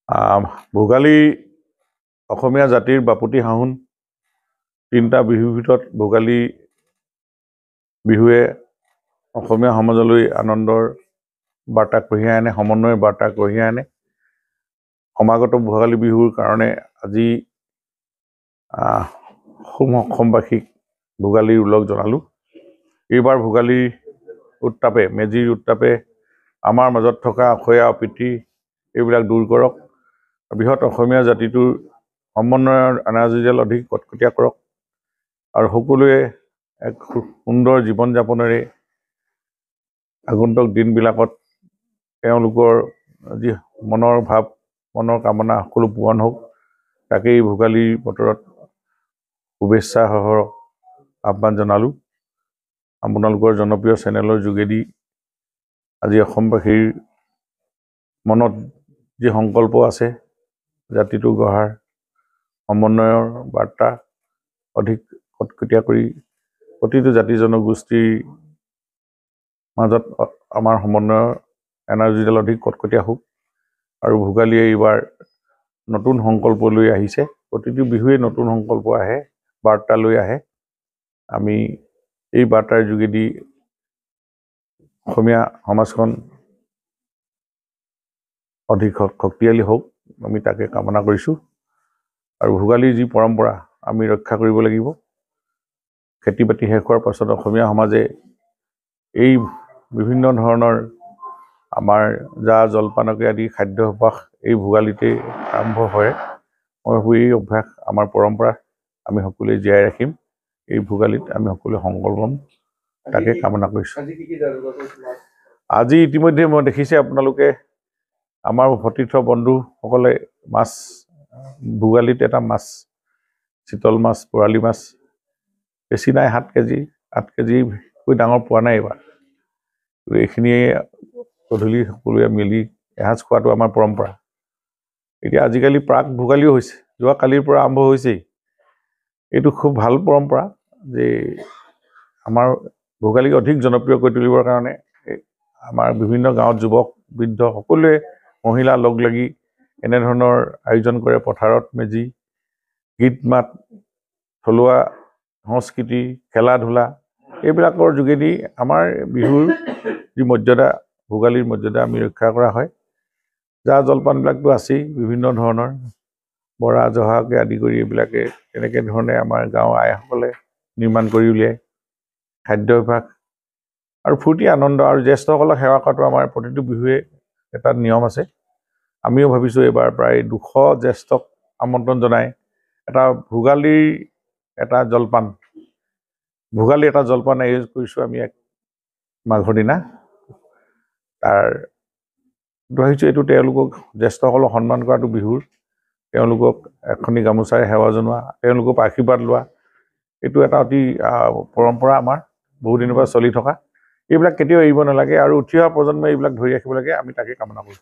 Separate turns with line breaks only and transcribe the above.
ভোগালী অসমীয়া জাতিৰ বাপতি সাহোন তিনিটা বিহুৰ ভিতৰত ভোগালী বিহুৱে অসমীয়া সমাজলৈ আনন্দৰ বাৰ্তা কঢ়িয়াই আনে, সমন্বয়ৰ বাৰ্তা কঢ়িয়াই আনে। সমাগত ভোগালী বিহুৰ কাৰণে আজি অসমবাসীক ভোগালীৰ ওলগ জনালোঁ। এইবাৰ ভোগালীৰ উত্তাপে, মেজিৰ উত্তাপে আমাৰ মাজত থকা অসূয়া অপ্ৰীতি এইবিলাক দূৰ কৰক। বৃহৎ অসমীয়া জাতিটোৰ সমন্বয়ৰ এনাৰ্জিডাল অধিক কটকটীয়া কৰক আৰু সকলোৱে এক সুন্দৰ জীৱন যাপনেৰে আগন্তুক দিনবিলাকত তেওঁলোকৰ যি মনৰ ভাৱ, মনৰ কামনা সকলো পূৰণ হওক, তাকেই ভোগালীৰ বতৰত শুভেচ্ছা সহ আহ্বান জনালোঁ। আপোনালোকৰ জনপ্ৰিয় চেনেলৰ যোগেদি আজি অসমবাসীৰ মনত যি সংকল্প আছে জাতিটো গঢ়াৰ, সমন্বয়ৰ বাৰ্তা অধিক কটকটীয়া কৰি প্ৰতিটো জাতি জনগোষ্ঠীৰ মাজত আমাৰ সমন্বয়ৰ এনাৰ্জিডাল অধিক কটকটীয়া হওক আৰু ভোগালীয়ে এইবাৰ নতুন সংকল্প লৈ আহিছে। প্ৰতিটো বিহুৱে নতুন সংকল্প আহে, বাৰ্তা লৈ আহে। আমি এই বাৰ্তাৰ যোগেদি অসমীয়া সমাজখন অধিক শক্তিশালী হওক, আমি তাকে কামনা কৰিছোঁ। আৰু ভোগালীৰ যি পৰম্পৰা আমি ৰক্ষা কৰিব লাগিব। খেতি বাতি শেষ হোৱাৰ পাছত অসমীয়া সমাজে এই বিভিন্ন ধৰণৰ আমাৰ জা জলপানকে আদি খাদ্যাভ্যাস এই ভোগালীতে আৰম্ভ হয়। মই ভাবোঁ এই অভ্যাস আমাৰ পৰম্পৰা আমি সকলোৱে জীয়াই ৰাখিম। এই ভোগালীত আমি সকলোৱে সংকল্প ল'ম, তাকে কামনা কৰিছোঁ। আজি ইতিমধ্যে মই দেখিছে আপোনালোকে আমাৰ সতীৰ্থ বন্ধুসকলে মাছ, ভোগালীত এটা মাছ, চিতল মাছ, বৰালি মাছ বেছি নাই, 7 কেজি 8 কেজিকৈ ডাঙৰ পোৱা নাই এইবাৰ। এইখিনিয়ে গধূলি সকলোৱে মিলি এসাঁজ খোৱাটো আমাৰ পৰম্পৰা। এতিয়া আজিকালি প্ৰাক ভোগালীও হৈছে, যোৱা কালিৰ পৰা আৰম্ভ হৈছেই। এইটো খুব ভাল পৰম্পৰা যে আমাৰ ভোগালীক অধিক জনপ্ৰিয় কৰি তুলিবৰ কাৰণে আমাৰ বিভিন্ন গাঁৱত যুৱক বৃদ্ধ সকলোৱে মহিলা লগ লাগি এনেধৰণৰ আয়োজন কৰে। পথাৰত মেজি, গীত মাত, থলুৱা সংস্কৃতি, খেলা ধূলা এইবিলাকৰ যোগেদি আমাৰ বিহুৰ যি মৰ্যাদা, ভোগালীৰ মৰ্যাদা আমি ৰক্ষা কৰা হয়। জা জলপানবিলাকতো আছেই বিভিন্ন ধৰণৰ, বৰা জহাকে আদি কৰি এইবিলাকে তেনেকৈ ধৰণে আমাৰ গাঁৱৰ আইসকলে নিৰ্মাণ কৰি উলিয়ায়। খাদ্যাভ্যাস আৰু ফূৰ্তি আনন্দ আৰু জ্যেষ্ঠসকলক সেৱা কৰাটো আমাৰ প্ৰতিটো বিহুৱে এটা নিয়ম আছে। আমিও ভাবিছোঁ এইবাৰ প্ৰায় 200 জ্যেষ্ঠক আমন্ত্ৰণ জনাই এটা ভোগালীৰ এটা জলপান, ভোগালী এটা জলপান আয়োজন কৰিছোঁ আমি এক মাঘৰ দিনা। তাৰ ভাবিছোঁ এইটো তেওঁলোকক জ্যেষ্ঠসকলক সন্মান কৰাটো বিহুৰ, তেওঁলোকক এখনি গামোচাৰে সেৱা জনোৱা, তেওঁলোকক আশীৰ্বাদ লোৱা, এইটো এটা অতি পৰম্পৰা আমাৰ বহুদিনৰ পৰা চলি থকা। এইবিলাক কেতিয়াও এৰিব নালাগে আৰু উঠি অহা প্ৰজন্মই এইবিলাক ধৰি ৰাখিব লাগে, আমি তাকে কামনা কৰোঁ।